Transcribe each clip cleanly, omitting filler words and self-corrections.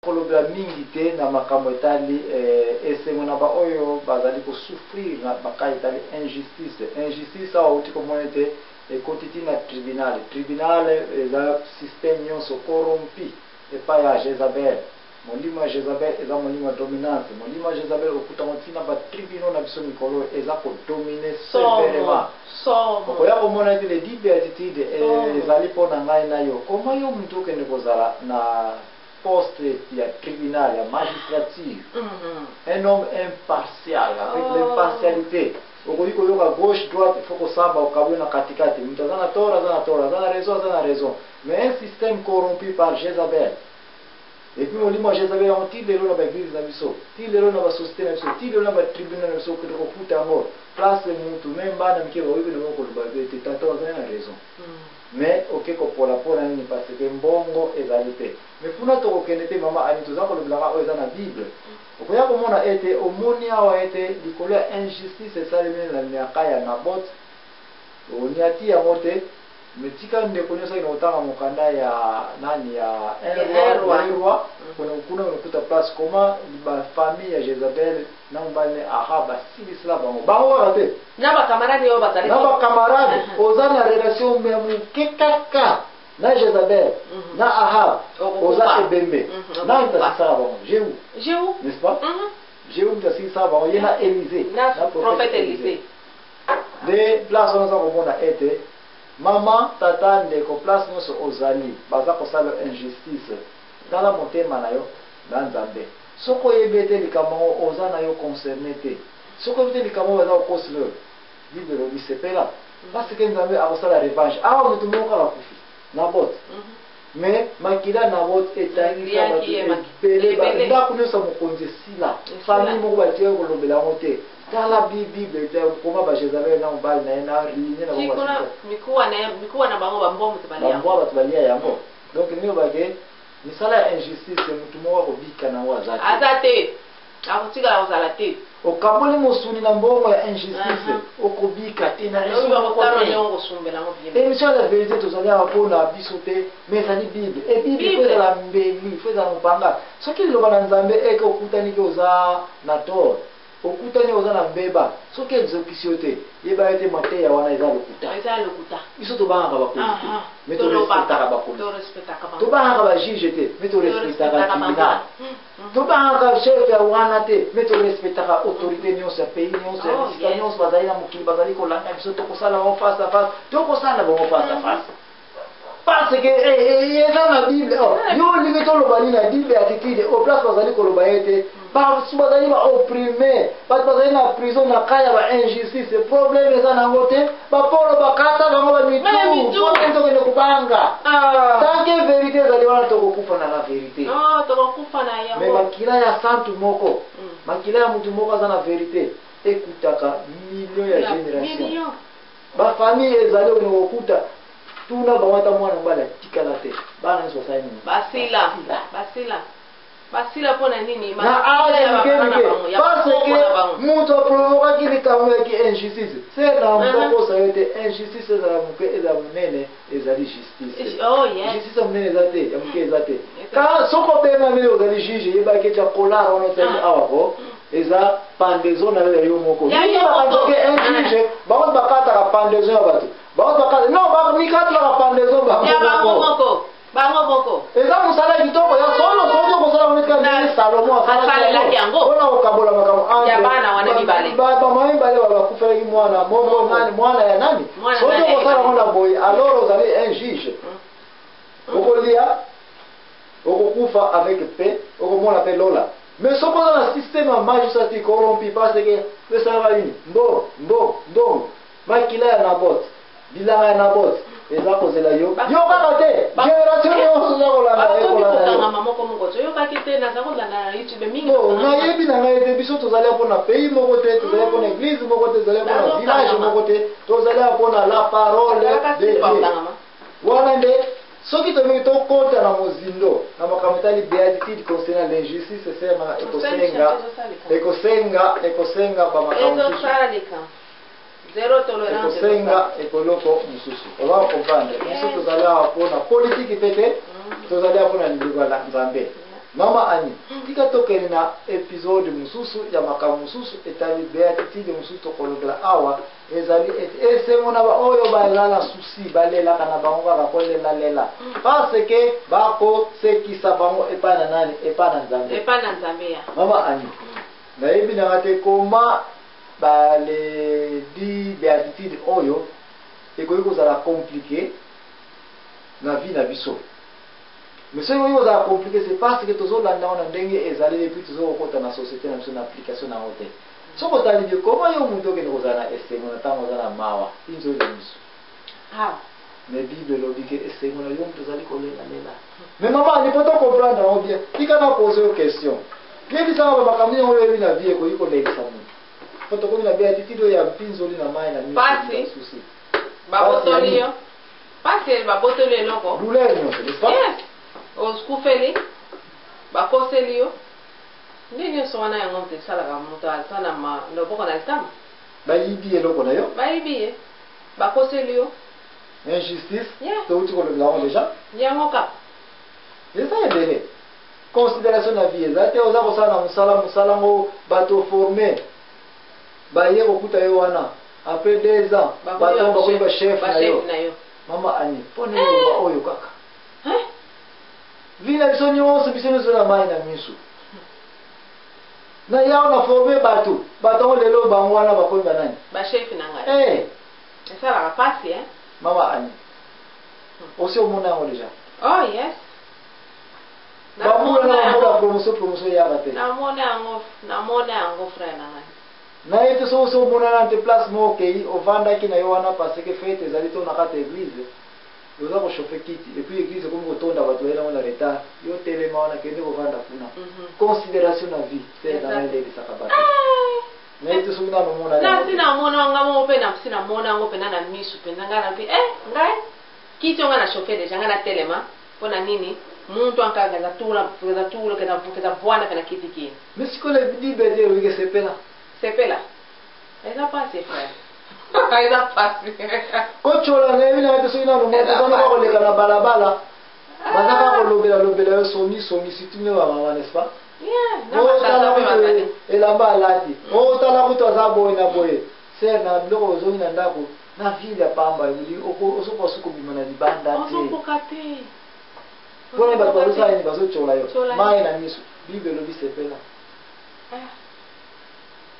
kolobela mingi te na makambo etali esengo na baoyo bazali kosouffrir na makambo etali injustice awa uti komona ete ekotiti na tribunal eza système nyonso corrompi epai ya Jezabel. Molimo ya Jezabel eza molimo ya dominance. Molimo ya Jezabel okutama ntina batribunal na biso mikolo eza kodomine sévèrement. Okoya komona ete les 10 béatitudes ezali mpo na ngai na yo. Koma yo mutu okende kozala na poste ya tribunal, ya magistrature, un homme impartial, avec l'impartialité. Okoki koyoka gauche droite, il faut kosamba okabwe na katikati. Mutu aza na tort, aza na raison. Mais un système corrompu par Jezabel. Et puis molimo ya Jezabel yango ti lelo na baeglise na biso, ti lelo na basociété na biso, ti lelo na batribunal na biso okende kofuta yango place mutu même bana mike baoyebi nango koloba ete tata azali na raison. Mais oke kopola mpona nini parce que mbongo ezali te. Mais kuna tokokende te mama ani toza kolobelaka oyo eza na bible. Okoya komona ete omoni awa ete likolo ya injustice esalemi na miaka ya Nabot, oniati yango te. Metika ndeko nyonso ina otanga mokanda ya nani ya un roi kuna unakuta place comment ba famille ya Jezabel na mbane Ahab asilisla bango wate na ba camarade yo bazali na ba camarade oza na relation memu kekaka na Jezabel na Ahab oza ebembe na ntasisa bango Jéhu n'est-ce pas Jéhu ntasisa bango yena Élisée na prophète Élisée de place on a komona ete mama tata ndeko place nyonso ozali baza kosala injustice tala motema na yo na Nzambe soko oyebi ete likambo oza na yo concerné te soko oyebi ete likambo baza kokosila bible elobi sepela parce que Nzambe akosala revanche awa moto moko kaka kufi Nabot mais makila Nabot etangisa bato ebele ndako nyonso mokonzi esila famille moko batie kolobela yango te tala bible koma ba Jezabel na mobali na ye na ligne na bango mikuwa na bango bambo bato balia yango donc niyo bake misala ya injustice mutu moko akobika nango aza te akotikala kozala te okaboli mosuni na mbongo ya injustice okobika te na émission ya vérité tozali awa mpona biso te mais ezali bible e bible fo ezala mbeli fo ezala mopanga soki liloba na Nzambe eke okutaniki oza na tort okutani oza na mbeba soki ezokisi yo te yeba ete mateya wana eza lokuta biso tobangaka bapolisi mais torespectaka bapolisi tobangaka bajuge te mais torespectaka tribunal tobangaka chef ya wana te mais torespectaka autorité nyonso ya pays nyonso ya bisika nyonso bazali na mokili bazali kolanda biso tokosala bango face à face tokosala bango face à face parce que eza na bible yo olingi toloba nini na bible attitude au place bazali koloba ete basu bazali baopprimé bato bazali na prison na kaya ba injustice problème eza nango te bapolo bakata bango bamitu tokende kubanga tanke vérité ezali wana tokokufa na la vérité mais makila ya santu moko makila ya mutu moko aza na vérité ekutaka million ya génération bafamille ezali olingi kokuta tuna bawata mwana mbala tikala te bana nyonso basali nini basila mpona nini na parce que mutu aprovokaki likambo yaki injustice se na mbokosa yo te injustice ezala moke ezala monene ezali justice justice ya monene eza te ya moke eza te soko obengami ozali juge yebaki etya kolara wana otali awako eza pendaison na yo ya yo moko bakanzaki un juge bango bakataka pendaison ya bato non mikatulaka pendaison bango moko eza mosala kitoko ya solo soki kosala mometika Salomo asalelaki yango mpona kokabola makambo ya bana wana mibale bamama mibale bakufelaki mwana moko mwana ya nani soki okosala ngo na boye alors ozali un juge okolia okokufa avec paix okomona mpe lola mais soki oza na système ya magistrature corrompi parce que esalaka nini ndongo makila ya Nabot bilanga ya Nabot eza kozela yo kaka te génération nyonso oza kolandanayebi na ngai te biso tozali mpona pays moko te tozali mpona église moko te tozali mpona village moko te tozali mpona la parole de Dieu wana nde soki tolingi tokota na mozindo na makambo etali béatitude concernant l'injustice ekosenga bamakambo zero tolerance ekosenga ekoloko mosusu oba comprendre biso tozali awa mpona politiki pe te tozali awa mpona liloba la Nzambe mama ani tika tokeni na episode mususu ya makamu mususu etali beatitude mususu tokologela awa ezali esemona ba oyo balala susi balela kana bango kaka kolela lela parce que bako sekisa bango epana nani epana nzambe ya mama ani na yebi na ngate koma bale di beatitude oyo ekoki kozala compliqué na vie na biso. Mais ce qui est compliqué, c'est parce que tous les gens ont des années et puis tous les dans la société ont une application dans l'hôtel. Ce qu'on a dit, comment il y a un monde qui nous a essayé, on a dans la mawa, ils ont dit. Ah. Mais Bible le dit que essayé, on a dit que vous allez coller là. Mais maman, il faut comprendre bien. Qui a posé une question? Bien dit ça, on va caminer on est la vie et qu'on y connaît ça. Faut que on a bien attitude il y a pinzoli na mai na mimi. Pas souci. Babotolio. Pas que babotolio loko. Douleur non, n'est-ce pas? Oskufeli bakoseli yo nini nyonso wana yango mpe esalaka moto ata na loboko na litama bayibi eloko na yo bayibi ye bakoseli yo injustice touti kolobela yango deja yango kaka eza ebele considération na vie eza te oza kosala na mosala ngo bato forme baye kokuta yo wana après 2 ans bato bakoyi bachef na yo mama ani mpona yoba oyo kaka vina biso nyonso biso nyonso na mai na miso na yao na forme bato lelo bango wana bakoyi banani bachef na ngai esalaka pasi mama ani osi omona yango deja oh yes bamona promotion yaka te namona yango frère na ngai na ye te so omonana te place moko okei ovandaki na yo wana parce que fete ezali to na kati ya église oza kochauffe kiti et puis église komi kotonda bato bayelamo na retard yo telema wana kende kovanda kuna considération na vie te nanaelelisaka bato naye te soki nanomona wanga moko mpe sinamona yango mpena na misu mpenza ngai na mpe ngai kiti onga na chauffe deja ngai na telema mpo na nini muntu ankaka keza tulo keza vwana mpe na kiti kini mais sikoyo libete oyike sepela eza pasi frère eza pasi kochola na yebi na ye te soki nanomona koleka na balabala bazaka kolobela yo somi situmi bamama n'est-ce pas otala kutu elamba alati otala kutu aza boye na boye ser na biloko ozongi na ndako na ville ya pamba osokosi kobima na libanda te mpona bato bazosala nini bazochola yo mai na miso bible elobi sepela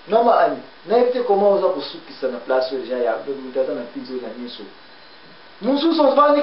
mama ani nayebi te koma oza kosukisa na place oyo deja ya moto aza na pinzo na miso mosusu ovandi